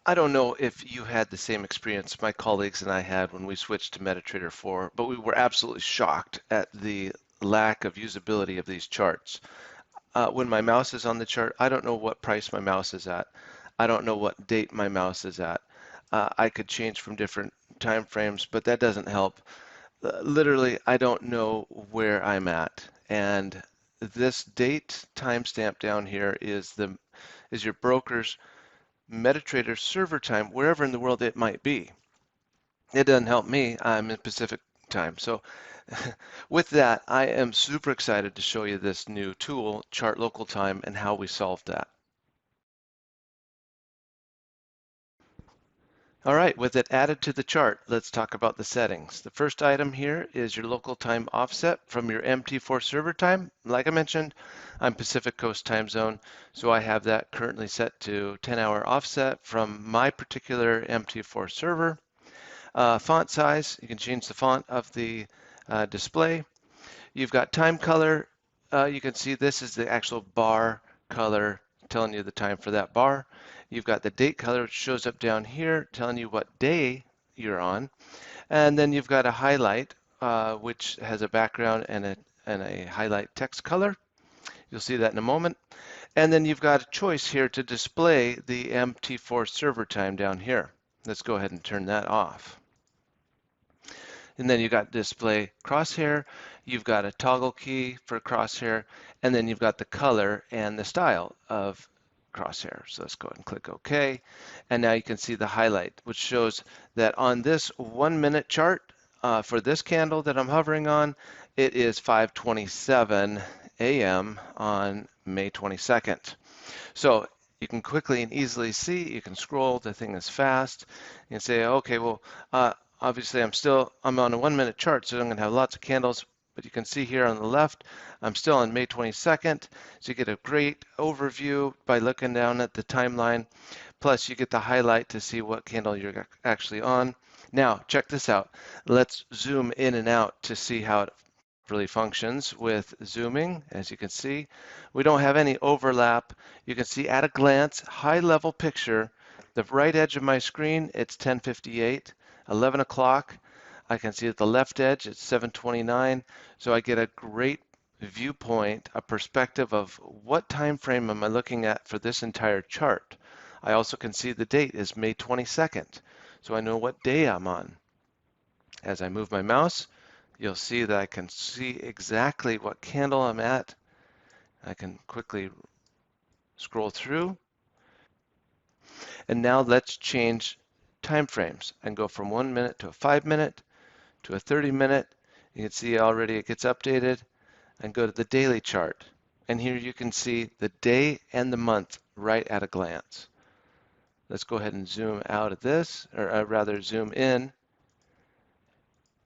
I don't know if you had the same experience my colleagues and I had when we switched to MetaTrader 4, but we were absolutely shocked at the lack of usability of these charts. When my mouse is on the chart, I don't know what price my mouse is at. I don't know what date my mouse is at. I could change from different time frames, but that doesn't help. Literally, I don't know where I'm at. And this date timestamp down here is your broker's MetaTrader server time, wherever in the world it might be. It doesn't help me. I'm in Pacific time. So with that, I am super excited to show you this new tool, Chart Local Time, and how we solved that. All right, with it added to the chart, let's talk about the settings. The first item here is your local time offset from your MT4 server time. Like I mentioned, I'm Pacific Coast time zone, so I have that currently set to 10-hour offset from my particular MT4 server. Font size, you can change the font of the display. You've got time color. You can see this is the actual bar color telling you the time for that bar. You've got the date color, which shows up down here telling you what day you're on. And then you've got a highlight, which has a background and a highlight text color. You'll see that in a moment. And then you've got a choice here to display the MT4 server time down here. Let's go ahead and turn that off. And then you've got display crosshair, you've got a toggle key for crosshair, and then you've got the color and the style of crosshair. So let's go ahead and click OK. And now you can see the highlight, which shows that on this 1 minute chart for this candle that I'm hovering on, it is 5:27 a.m. on May 22nd. So you can quickly and easily see, you can scroll, the thing is fast. You can say, okay, well, obviously I'm on a 1 minute chart, so I'm gonna have lots of candles, but you can see here on the left, I'm still on May 22nd, so you get a great overview by looking down at the timeline. Plus you get the highlight to see what candle you're actually on. Now, check this out. Let's zoom in and out to see how it really functions with zooming. As you can see, we don't have any overlap. You can see at a glance, high level picture, the right edge of my screen, it's 10:58, 11 o'clock. I can see at the left edge, it's 7:29. So I get a great viewpoint, a perspective of what time frame am I looking at for this entire chart. I also can see the date is May 22nd, so I know what day I'm on. As I move my mouse, you'll see that I can see exactly what candle I'm at. I can quickly scroll through. And now let's change time frames and go from 1 minute to a 5 minute to a 30 minute. You can see already it gets updated, and go to the daily chart. And here you can see the day and the month right at a glance. Let's go ahead and zoom out of this, or rather zoom in.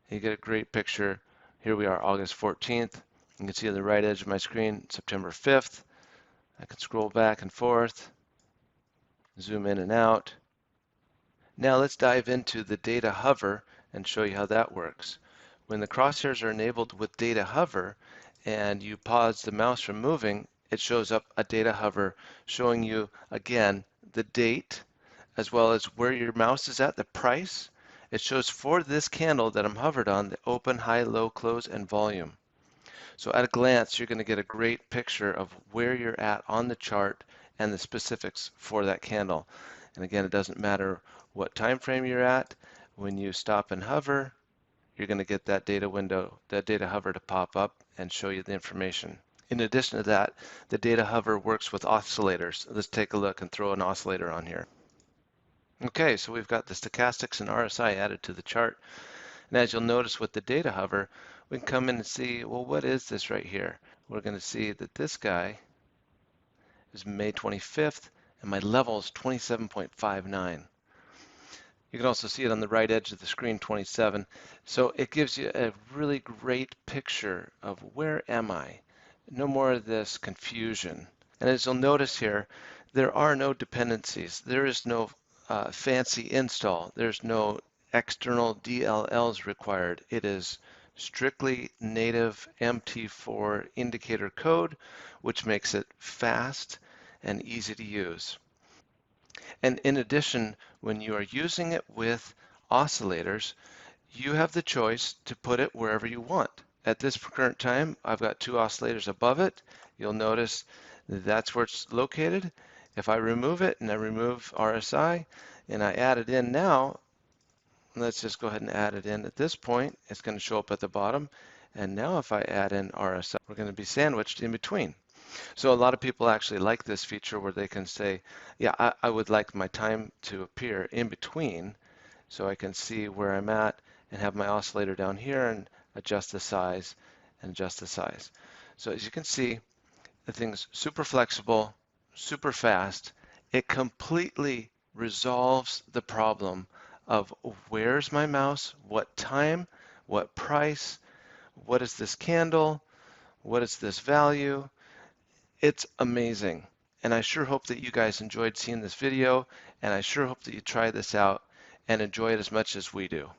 You get a great picture. Here we are, August 14th. You can see on the right edge of my screen, September 5th. I can scroll back and forth, zoom in and out. Now let's dive into the data hover and show you how that works. When the crosshairs are enabled with data hover and you pause the mouse from moving, it shows up a data hover showing you again the date as well as where your mouse is at, the price. It shows for this candle that I'm hovered on the open, high, low, close, and volume. So at a glance, you're going to get a great picture of where you're at on the chart and the specifics for that candle. And again, it doesn't matter what time frame you're at. When you stop and hover, you're going to get that data window, that data hover to pop up and show you the information. In addition to that, the data hover works with oscillators. Let's take a look and throw an oscillator on here. Okay, so we've got the stochastics and RSI added to the chart. And as you'll notice with the data hover, we can come in and see, well, what is this right here? We're going to see that this guy is May 25th, and my level is 27.59. You can also see it on the right edge of the screen, 27. So it gives you a really great picture of where am I? No more of this confusion. And as you'll notice here, there are no dependencies. There is no fancy install. There's no external DLLs required. It is strictly native MT4 indicator code, which makes it fast and easy to use. And in addition, when you are using it with oscillators, you have the choice to put it wherever you want. At this current time, I've got two oscillators above it. You'll notice that's where it's located. If I remove it and I remove RSI and I add it in now, let's just go ahead and add it in at this point. It's going to show up at the bottom. And now if I add in RSI, we're going to be sandwiched in between. So a lot of people actually like this feature where they can say, yeah, I would like my time to appear in between so I can see where I'm at and have my oscillator down here and adjust the size and adjust the size. So as you can see, the thing's super flexible, super fast. It completely resolves the problem of where's my mouse, what time, what price, what is this candle, what is this value. It's amazing. And I sure hope that you guys enjoyed seeing this video, and I sure hope that you try this out and enjoy it as much as we do.